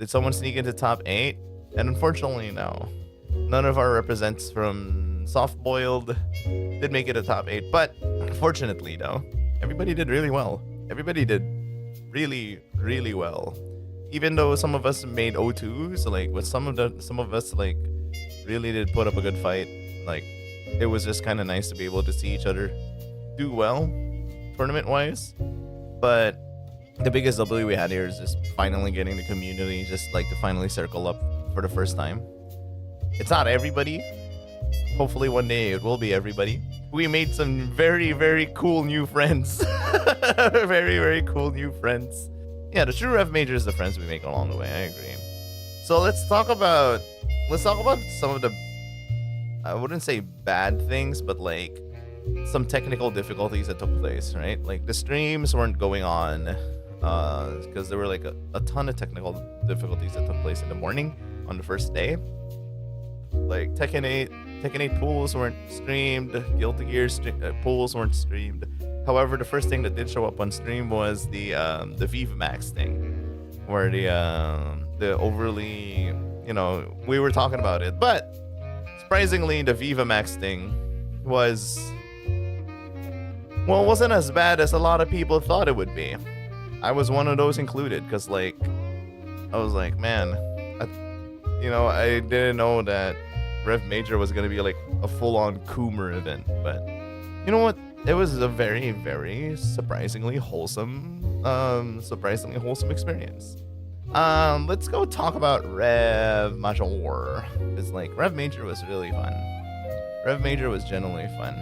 Did someone sneak into top 8? And unfortunately, no. None of our represents from Soft Boiled did make it a top 8. But fortunately, though, everybody did really well. Everybody did really, really well. Even though some of us made O2s, like with some of us like really did put up a good fight. Like it was just kind of nice to be able to see each other do well tournament wise. But the biggest W we had here is just finally getting the community just like to finally circle up for the first time. It's not everybody. Hopefully one day it will be everybody. We made some very, very cool new friends. Very, very cool new friends. Yeah, the true Rev Major is the friends we make along the way. I agree. So let's talk about some of the, I wouldn't say bad things, but like some technical difficulties that took place, right? Like the streams weren't going on because there were like a ton of technical difficulties that took place in the morning on the first day. Like Tekken 8 pools weren't streamed, Guilty Gear pools weren't streamed. However, the first thing that did show up on stream was the Viva Max thing, where the overly, you know, we were talking about it, but surprisingly, the Viva Max thing was, well, it wasn't as bad as a lot of people thought it would be. I was one of those included, because like, I was like, man, I didn't know that Rev Major was gonna be like a full-on Coomer event, but you know what? It was a very, very surprisingly wholesome experience. Let's go talk about Rev Major. It's like Rev Major was really fun. Rev Major was genuinely fun.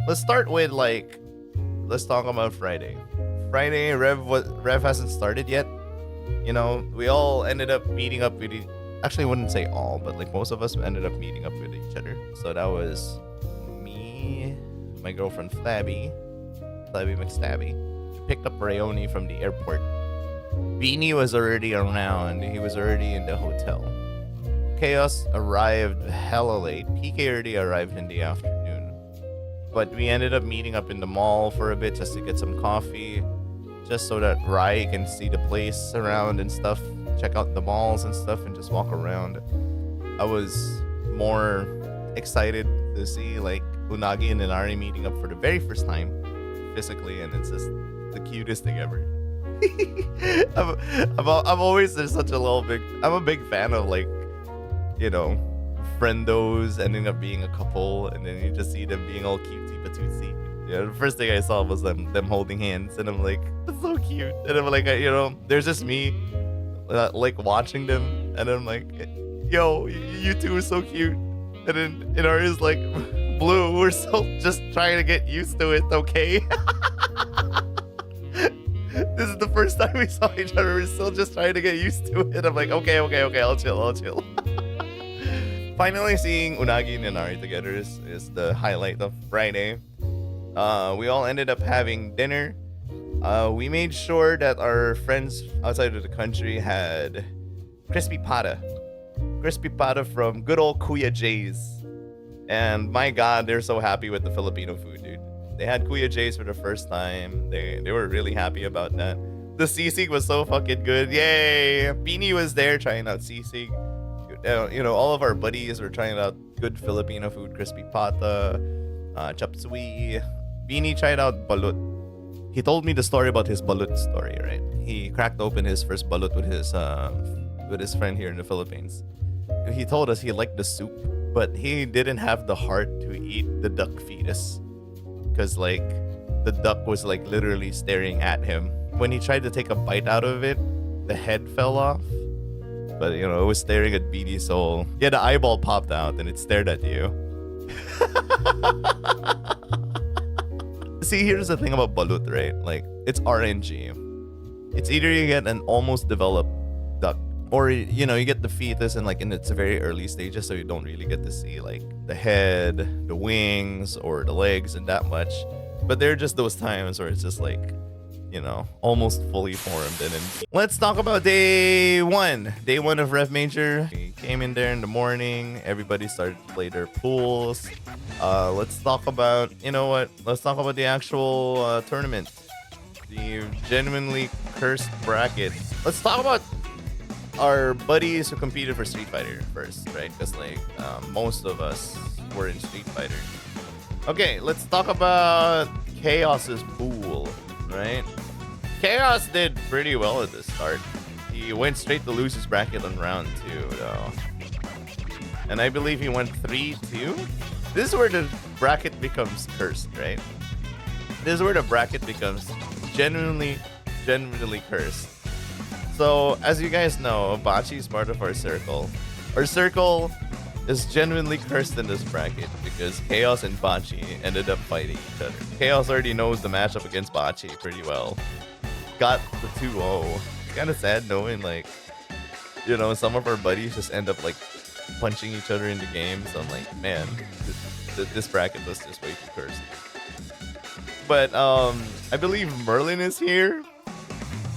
Let's start with let's talk about Friday. Friday, Rev hasn't started yet. You know, we all ended up meeting up with actually I wouldn't say all, but like most of us ended up meeting up with each other. So that was me, my girlfriend Flabby McStabby. She picked up Rayoni from the airport. Beanie was already around. He was already in the hotel. Chaos arrived hella late. PK already arrived in the afternoon. But we ended up meeting up in the mall for a bit just to get some coffee. Just so that Rai can see the place around and stuff. Check out the malls and stuff and just walk around. I was more excited to see like Unagi and Inari meeting up for the very first time physically, and it's just the cutest thing ever. I'm always there's such a I'm a big fan of like, you know, friendos ending up being a couple, and then you just see them being all cutesy patootsy. Yeah, the first thing I saw was them holding hands, and I'm like, that's so cute. And I'm like, you know, there's just me like watching them, and I'm like, yo, you two are so cute. And then Inari's like, Blue, we're still just trying to get used to it, okay? This is the first time we saw each other. We're still just trying to get used to it. I'm like, okay, I'll chill. Finally seeing Unagi and Inari together is the highlight of Friday. We all ended up having dinner. We made sure that our friends outside of the country had crispy pata from good old Kuya J's. And my god, they're so happy with the Filipino food, dude. They had Kuya J's for the first time. They were really happy about that. The sisig was so fucking good. Yay! Beanie was there trying out sisig. You know, all of our buddies were trying out good Filipino food, crispy pata, chop suey. Beanie tried out balut. He told me the story about his balut story, right? He cracked open his first balut with his friend here in the Philippines. He told us he liked the soup, but he didn't have the heart to eat the duck fetus, because like the duck was like literally staring at him. When he tried to take a bite out of it, the head fell off. But you know, it was staring at Beanie, so yeah, the eyeball popped out and it stared at you. See, here's the thing about balut, right? Like, it's RNG. It's either you get an almost developed duck, or you know, you get the fetus and like in its very early stages, so you don't really get to see like the head, the wings, or the legs and that much. But there are just those times where it's just like, you know, almost fully formed. And then let's talk about day one of Rev Major. We came in there in the morning. Everybody started to play their pools. Let's talk about, you know what? Let's talk about the actual tournament. The genuinely cursed bracket. Let's talk about our buddies who competed for Street Fighter first, right? Because like most of us were in Street Fighter. Okay, let's talk about Chaos's pool, right? Chaos did pretty well at the start. He went straight to losers bracket on round 2, though. And I believe he went 3-2. This is where the bracket becomes cursed, right? This is where the bracket becomes genuinely cursed. So, as you guys know, Bachi is part of our circle. Our circle is genuinely cursed in this bracket because Chaos and Bachi ended up fighting each other. Chaos already knows the matchup against Bachi pretty well. Got the 2-0. It's kind of sad knowing, like, you know, some of our buddies just end up, like, punching each other in the games. So I'm like, man, this bracket was just way too cursed. But, I believe Merlin is here.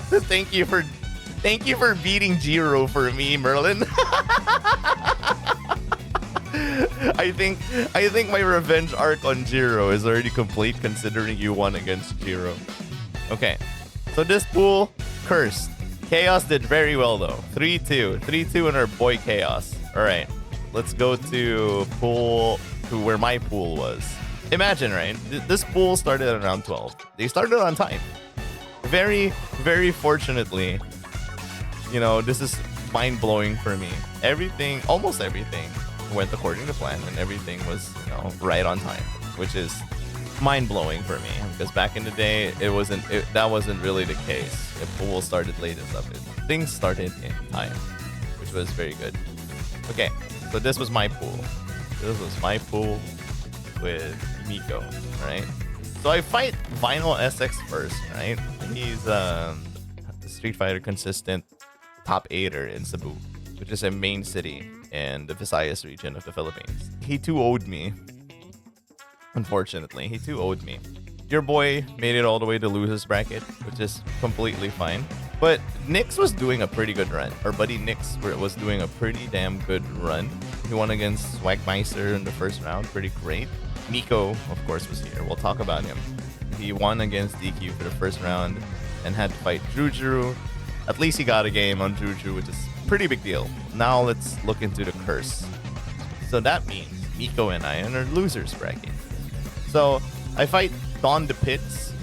Thank you for beating Jiro for me, Merlin. I think my revenge arc on Jiro is already complete considering you won against Jiro. Okay. So this pool cursed. Chaos did very well though. 3-2. 3-2 on our boy Chaos. Alright. Let's go to pool to where my pool was. Imagine, right? This pool started at around 12. They started on time. Very, very fortunately, you know, this is mind-blowing for me. Everything, almost everything, went according to plan, and everything was, you know, right on time, which is mind-blowing for me. Because back in the day, that wasn't really the case. If pool started late and stuff, things started in time, which was very good. Okay, so this was my pool. This was my pool with Miko, right? So I fight Vinyl SX first, right? He's Street Fighter consistent top 8er in Cebu, which is a main city in the Visayas region of the Philippines. He 2-0'd me. Unfortunately, he 2-0'd me. Your boy made it all the way to losers bracket, which is completely fine. But Nix was doing a pretty good run. Our buddy Nix was doing a pretty damn good run. He won against Swagmeister in the first round, pretty great. Miko, of course, was here. We'll talk about him. He won against DQ for the first round and had to fight Juju. At least he got a game on Juju, which is a pretty big deal. Now let's look into the curse. So that means Miko and I are in our losers bracket. So I fight Don the Pits,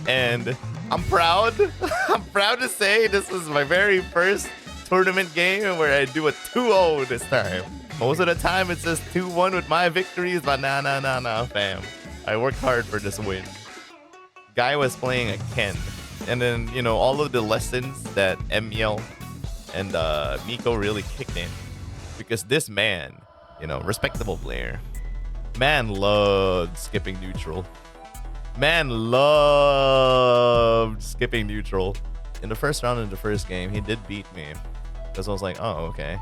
and I'm proud. I'm proud to say this was my very first tournament game where I do a 2-0 this time. Most of the time it says 2-1 with my victories, but nah, fam. I worked hard for this win. Guy was playing a Ken. And then, you know, all of the lessons that Emiel and Miko really kicked in. Because this man, you know, respectable player, man loved skipping neutral. Man loved skipping neutral. In the first round of the first game, he did beat me. Because I was like, oh, okay.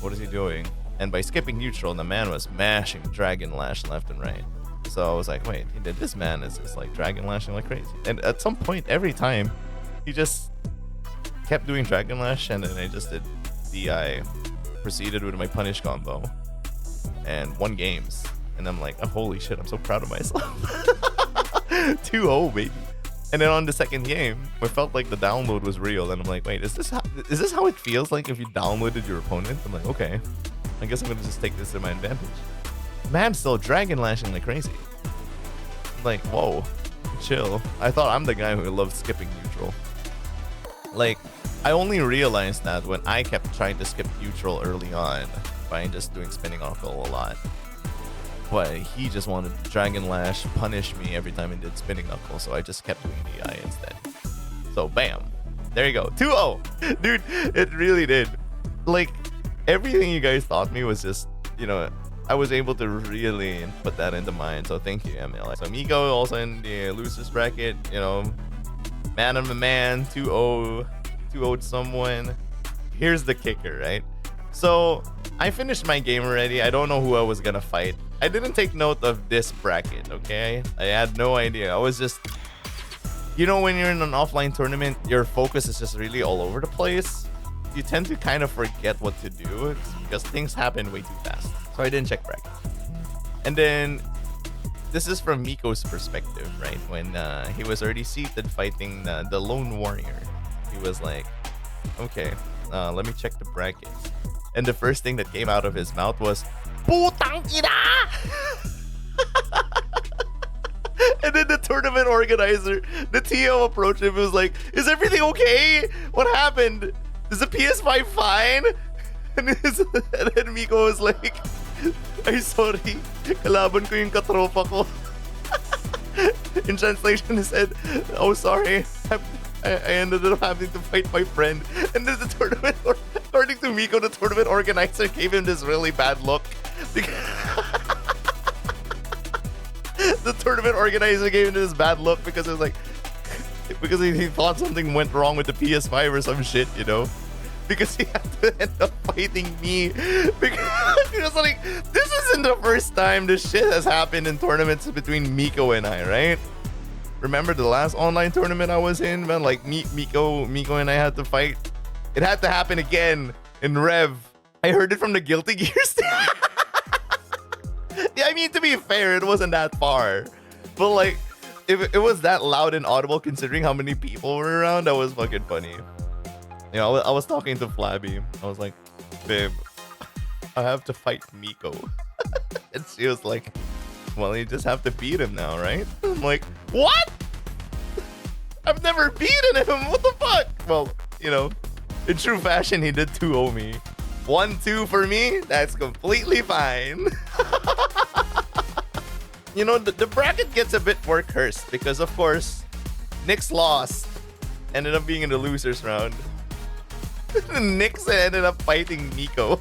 What is he doing? And by skipping neutral, the man was mashing Dragon Lash left and right. So I was like, wait, this man is just like Dragon Lashing like crazy. And at some point, every time, he just kept doing Dragon Lash, and then I just did DI, proceeded with my punish combo, and won games. And I'm like, oh, holy shit, I'm so proud of myself. 2-0, baby. And then on the second game, I felt like the download was real, and I'm like, wait, is this how it feels like if you downloaded your opponent? I'm like, okay, I guess I'm gonna just take this to my advantage. Man's still Dragon Lashing like crazy. I'm like, whoa, chill. I thought I'm the guy who loves skipping neutral. Like, I only realized that when I kept trying to skip neutral early on by just doing spinning knuckle a lot. But he just wanted Dragon Lash, punish me every time he did spinning knuckle, so I just kept doing DI instead. So bam, there you go, 2-0. Dude, it really did. Like, everything you guys taught me was just, you know, I was able to really put that into mind. So thank you, Emil. So Miko also in the losers bracket, you know, man of a man, 2-0'd someone. Here's the kicker, right? So I finished my game already. I don't know who I was gonna fight. I didn't take note of this bracket, okay? I had no idea. I was just, you know, when you're in an offline tournament, your focus is just really all over the place. You tend to kind of forget what to do because things happen way too fast. So I didn't check bracket. And then this is from Miko's perspective, right? When he was already seated fighting the lone warrior, he was like, okay, Let me check the bracket. And the first thing that came out of his mouth was, Putang ina! And then the tournament organizer, the TO, approached him and was like, is everything okay? What happened? Is the PS5 fine? And then Miko was like, ay sorry, kalaban ko yung katropa ko. In translation, he said, oh sorry, I ended up having to fight my friend. And then the tournament, according to Miko, the tournament organizer gave him this really bad look. The tournament organizer gave him this bad look because it was like, because he thought something went wrong with the PS5 or some shit, you know? Because he had to end up fighting me. Because he was like, this isn't the first time this shit has happened in tournaments between Miko and I, right? Remember the last online tournament I was in, man? Like Miko and I had to fight. It had to happen again in Rev. I heard it from the Guilty Gears. Yeah, I mean, to be fair, it wasn't that far. But like, if it was that loud and audible considering how many people were around, that was fucking funny. You know, I was talking to Flabby. I was like, babe, I have to fight Miko. And she was like, well, you just have to beat him now, right? I'm like, what? I've never beaten him. What the fuck? Well, you know, in true fashion, he did 2-0 me. 1-2 for me. That's completely fine. You know, the bracket gets a bit more cursed because, of course, Nyx lost. Ended up being in the losers round. Nyx ended up fighting Miko.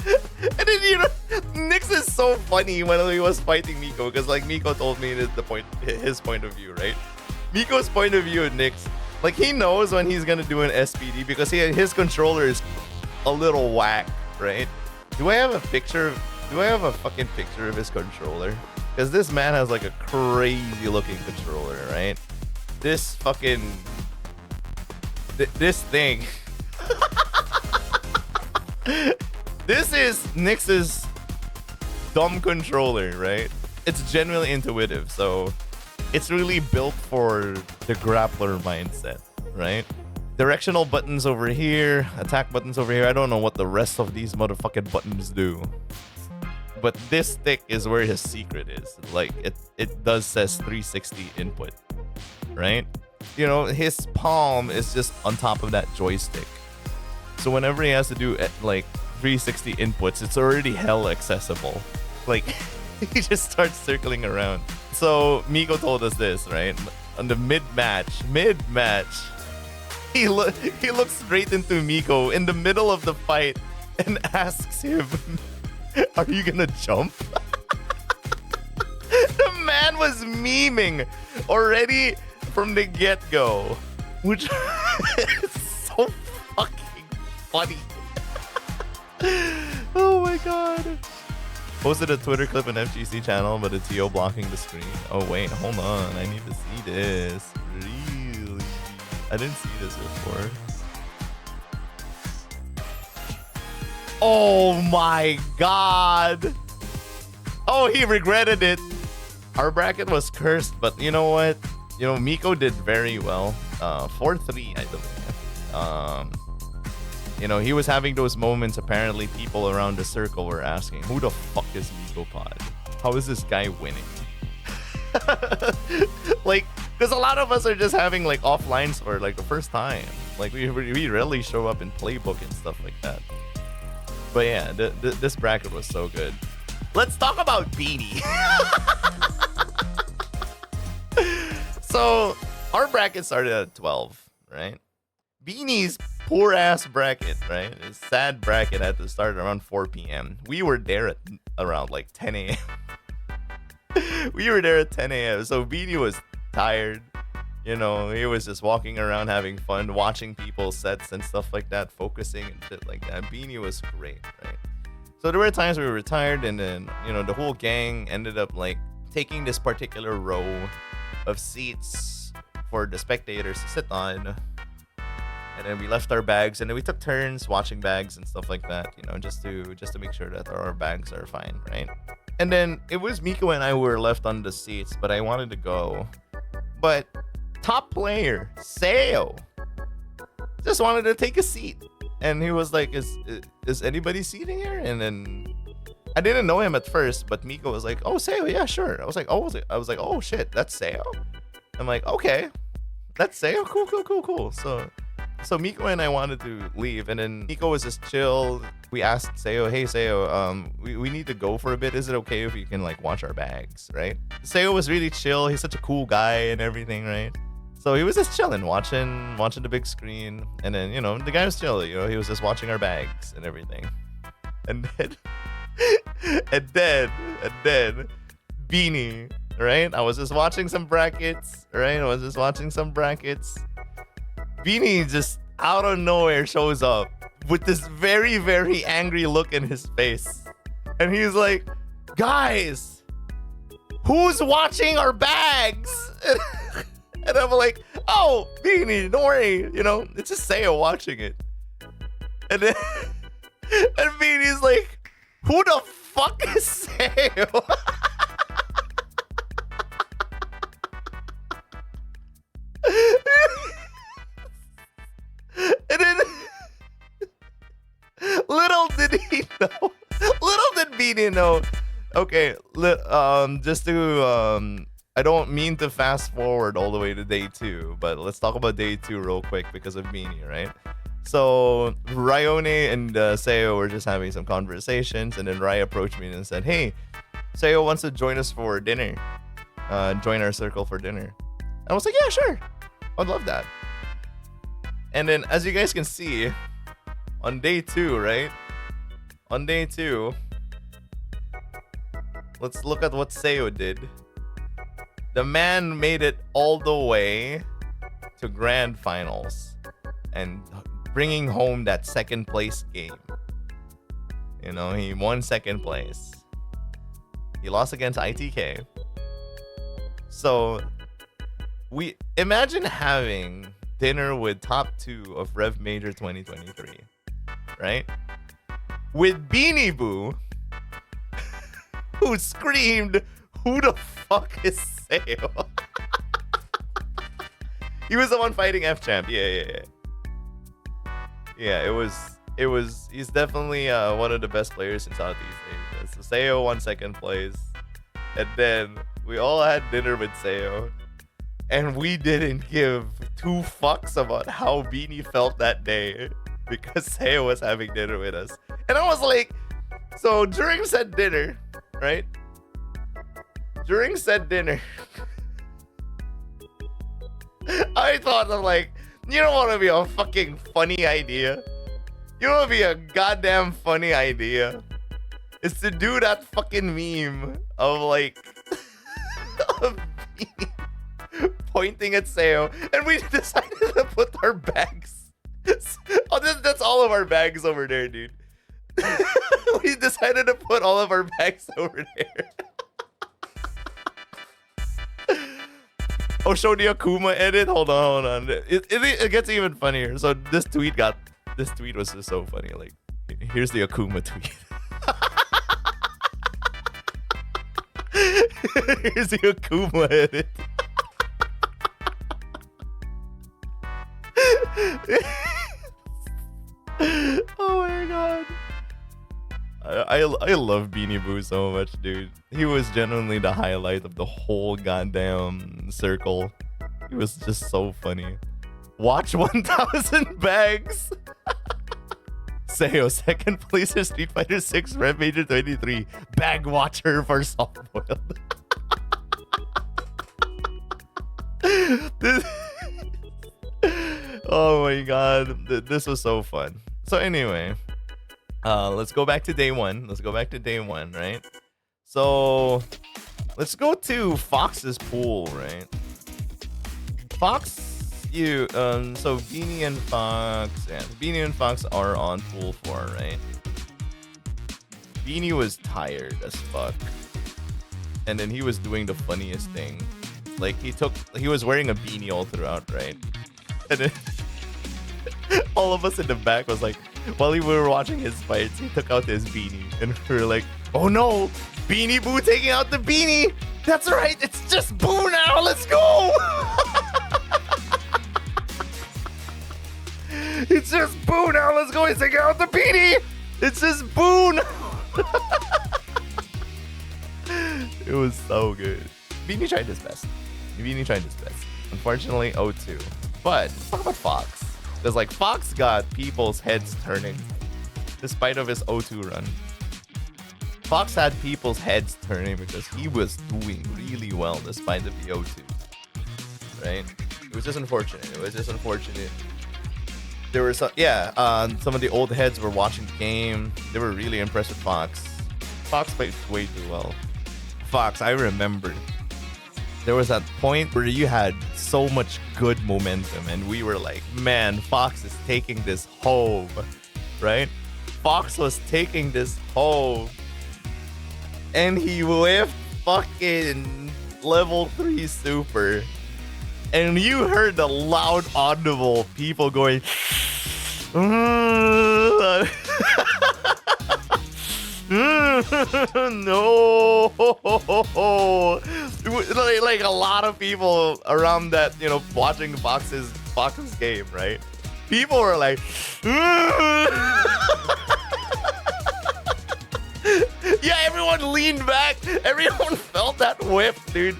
And then, you know, Nyx is so funny when he was fighting Miko because, like, Miko told me his point of view, right? Miko's point of view at Nyx, like, he knows when he's gonna do an SPD because his controller is a little whack, right? Do I have a fucking picture of his controller? Because this man has like a crazy looking controller, right? This fucking this thing. This is Nyx's dumb controller, right? It's genuinely intuitive, so it's really built for the grappler mindset, right? Directional buttons over here, attack buttons over here. I don't know what the rest of these motherfucking buttons do. But this stick is where his secret is. Like, it does says 360 input, right? You know, his palm is just on top of that joystick. So whenever he has to do like 360 inputs, it's already hell accessible. Like, he just starts circling around. So Miko told us this, right? On the mid-match, he looks straight into Miko in the middle of the fight and asks him, are you gonna jump? The man was memeing already from the get-go, which is so fucking funny. Oh my god. Posted a Twitter clip on FGC channel, but a TO blocking the screen. Oh wait, hold on. I need to see this. Really? I didn't see this before. Oh my god. Oh, he regretted it. Our bracket was cursed, but you know what? You know, Miko did very well. 4-3, I believe. You know, he was having those moments. Apparently, people around the circle were asking, who the fuck is Miko Pod? How is this guy winning? Like, because a lot of us are just having like offlines for like the first time. Like, we rarely show up in playbook and stuff like that. But yeah, this bracket was so good. Let's talk about Beanie. So, our bracket started at 12, right? Beanie's poor ass bracket, right? His sad bracket had to start around 4 p.m. We were there at around like 10 a.m. We were there at 10 a.m. So Beanie was tired. You know, he was just walking around having fun, watching people's sets and stuff like that, focusing and shit like that. Beanie was great, right? So there were times we were retired, and then, you know, the whole gang ended up like taking this particular row of seats for the spectators to sit on. And then we left our bags, and then we took turns watching bags and stuff like that, you know, just to make sure that our bags are fine, right? And then it was Miko and I who were left on the seats, but I wanted to go. But top player, Seo, just wanted to take a seat. And he was like, is anybody seating here? And then I didn't know him at first, but Miko was like, oh, Seo, yeah, sure. I was like, oh shit, that's Seo. I'm like, okay, that's Seo. Cool. So Miko and I wanted to leave, and then Miko was just chill. We asked Seo, hey Seo, we need to go for a bit. Is it okay if you can like watch our bags, right? Seo was really chill. He's such a cool guy and everything, right? So he was just chilling, watching the big screen, and then the guy was chill. He was just watching our bags and everything, and then and then Beanie, right? I was just watching some brackets, right? Beanie just out of nowhere shows up with this very, very angry look in his face. And he's like, guys, who's watching our bags? And I'm like, oh, Beanie, don't worry. It's just Seo watching it. And then and Beanie's like, who the fuck is Seo? And then little did Beanie know. Okay, just to I don't mean to fast forward all the way to day 2, but let's talk about day 2 real quick because of Beanie, right? So Ryone and Seo were just having some conversations, and then Rai approached me and said, hey, Seo wants to join us for dinner. Join our circle for dinner. I was like, yeah, sure. I'd love that. And then, as you guys can see, on day 2, right? On day 2, let's look at what Seo did. The man made it all the way to grand finals and bringing home that second place game. He won second place. He lost against ITK. So, we imagine having dinner with top 2 of Rev Major 2023, right? With Beanie Boo, who screamed, who the fuck is Seo? He was the one fighting F-Champ. Yeah, he's definitely one of the best players in Southeast Asia. So Seo won second place. And then we all had dinner with Seo. And we didn't give 2 fucks about how Beanie felt that day because Seo was having dinner with us. And I was like, so during said dinner, right? During said dinner, I thought of like, you don't want to be a fucking funny idea. You want to be a goddamn funny idea. Is to do that fucking meme of like, of Beanie pointing at Seo, and we decided to put our bags. That's all of our bags over there, dude. We decided to put all of our bags over there. Oh, show the Akuma edit. Hold on. It gets even funnier. So this tweet was just so funny. Like, here's the Akuma tweet. Here's the Akuma edit. Oh my god. I love Beanie Boo so much, dude. He was genuinely the highlight of the whole goddamn circle. He was just so funny. Watch 1,000 bags. Seo, second place in Street Fighter 6 Rev Major 23. Bag watcher for soft boiled. Oh my god, this was so fun. So anyway, let's go back to day 1. Right? So let's go to Fox's pool, right? Fox, so Beanie and Fox are on pool 4, right? Beanie was tired as fuck, and then he was doing the funniest thing. Like he was wearing a beanie all throughout, right? And then all of us in the back was like, while we were watching his fights, he took out his beanie, and we were like, oh no, Beanie Boo taking out the beanie. That's right, it's just Boo now. Let's go. It's just Boo now. Let's go and take out the PD. It's just Boo now. It was so good. Beanie tried his best. Beanie tried his best. Unfortunately, 0-2. But let's talk about Fox. Because like Fox got people's heads turning despite of his 0-2 run. Fox had people's heads turning because he was doing really well despite of the 0-2. Right? It was just unfortunate. There were some, some of the old heads were watching the game. They were really impressed with Fox. Fox played way too well. Fox, I remember there was that point where you had so much good momentum and we were like, man, Fox is taking this home, right? Fox was taking this home and he whiffed fucking level 3 super. And you heard the loud, audible people going, no. Like a lot of people around that, you know, watching Fox's game, right? People were like, yeah, everyone leaned back. Everyone felt that whip, dude.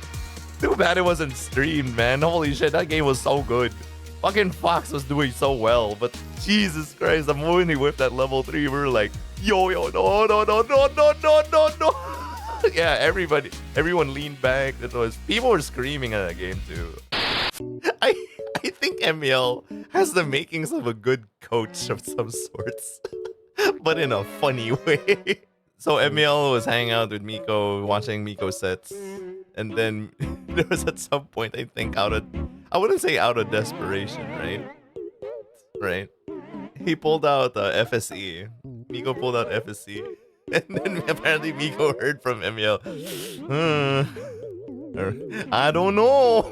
Too bad it wasn't streamed, man. Holy shit, that game was so good. Fucking Fox was doing so well, but Jesus Christ, the moment he whipped that level 3, we were like, yo, no. Yeah, everyone leaned back. People were screaming at that game too. I think MEL has the makings of a good coach of some sorts, but in a funny way. So MEL was hanging out with Miko, watching Miko sets, and then there was at some point, I think, I wouldn't say out of desperation, right? He pulled out FSE. Miko pulled out FSE. And then apparently Miko heard from MEL. I don't know.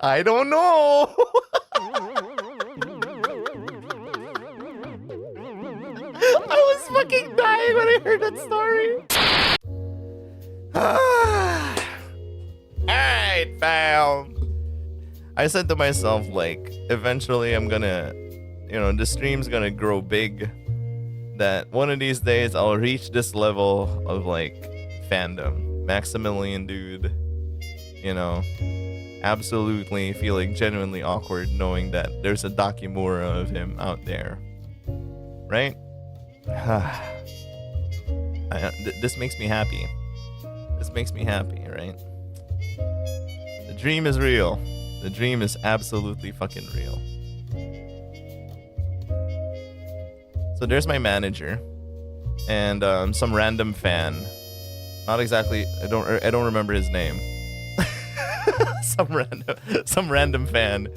I don't know. I was fucking dying when I heard that story. Alright, fam. I said to myself, like, eventually I'm gonna, you know, the stream's gonna grow big. That one of these days I'll reach this level of, like, fandom. Maximilian dude. You know, absolutely feeling genuinely awkward knowing that there's a Dakimura of him out there. Right? This makes me happy. This makes me happy, right? The dream is real. The dream is absolutely fucking real. So there's my manager and some random fan. Not exactly. I don't remember his name. some random fan.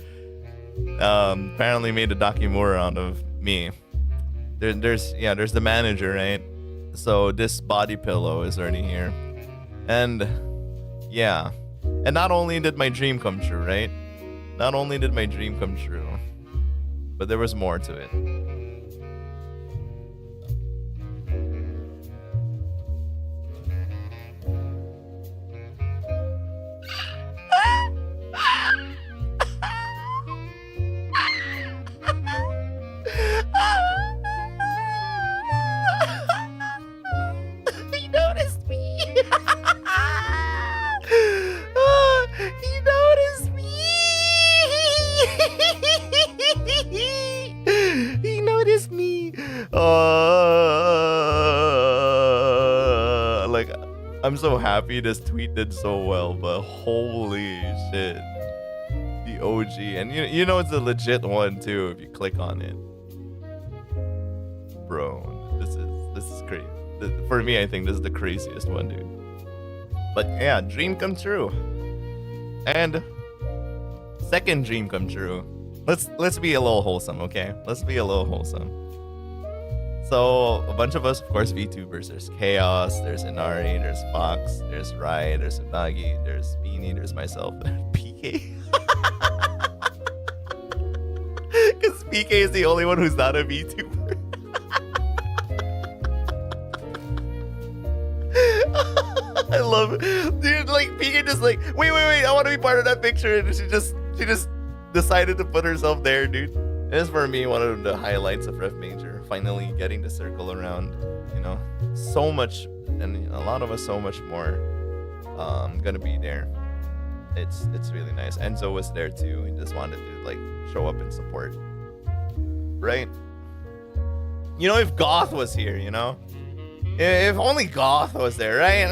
Apparently made a Dakimura out of me. There's the manager, right? So this body pillow is already here, and yeah, and not only did my dream come true, right? Not only did my dream come true, but there was more to it. He noticed me. He noticed me. He noticed me. Like, I'm so happy this tweet did so well, but holy shit. The OG. And you know it's a legit one too if you click on it. Bro, this is crazy. For me, I think this is the craziest one, dude. But yeah, dream come true. And second dream come true. Let's be a little wholesome, okay? Let's be a little wholesome. So a bunch of us, of course, VTubers. There's Chaos, there's Inari, there's Fox, there's Rai, there's Unagi, there's Beanie, there's myself, and PK. Because PK is the only one who's not a VTuber. I love it. Dude, like, PK just like, wait, I want to be part of that picture. And she just decided to put herself there, dude. It is for me one of the highlights of Rev Major. Finally getting to circle around, you know, so much, and a lot of us so much more gonna be there. It's really nice. Enzo was there too. He just wanted to like show up and support. Right? You know, if Goth was here, you know? If only Goth was there, right?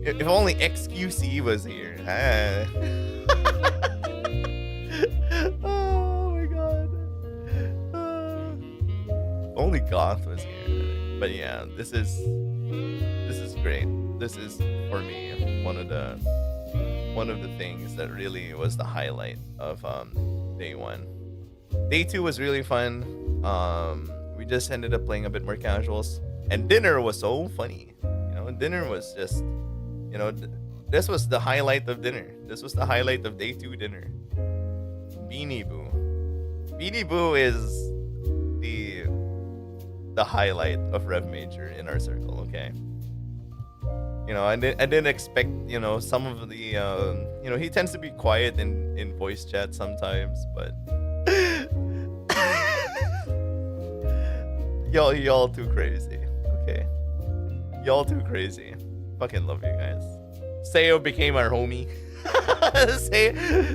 If only XQC was here. Oh my god. Only Goth was here. But yeah, this is great. This is for me one of the things that really was the highlight of day 1. Day 2 was really fun. We just ended up playing a bit more casuals, and dinner was so funny. You know, dinner was just, you know, this was the highlight of dinner. This was the highlight of day 2 dinner. Beanie Boo. Beanie Boo is the highlight of Rev Major in our circle. Okay. You know, I didn't expect, you know, some of the, you know, he tends to be quiet in voice chat sometimes, but y'all too crazy. Okay. Y'all too crazy. Fucking love you guys. Sayo became our homie.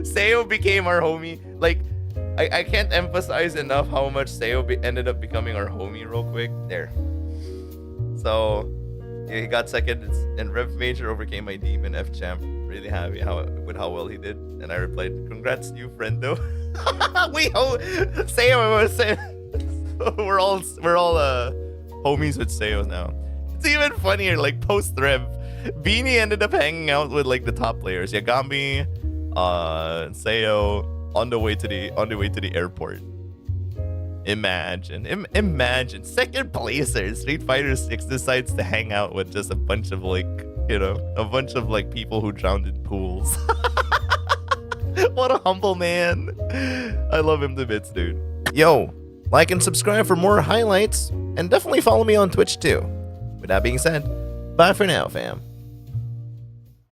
Sayo became our homie. Like, I can't emphasize enough how much Sayo ended up becoming our homie real quick. There. So, yeah, he got second, and Rev Major overcame my demon F champ. Really happy with how well he did. And I replied, "Congrats, new friendo." Sayo was saying, we're all homies with Sayo now. It's even funnier. Like post Rev, Beanie ended up hanging out with like the top players, Yagami, Sayo, on the way to the airport. Imagine second placer Street Fighter 6 decides to hang out with just a bunch of like, you know, a bunch of like people who drowned in pools. What a humble man. I love him to bits, dude. Yo, like and subscribe for more highlights, and definitely follow me on Twitch too. With that being said, bye for now, fam.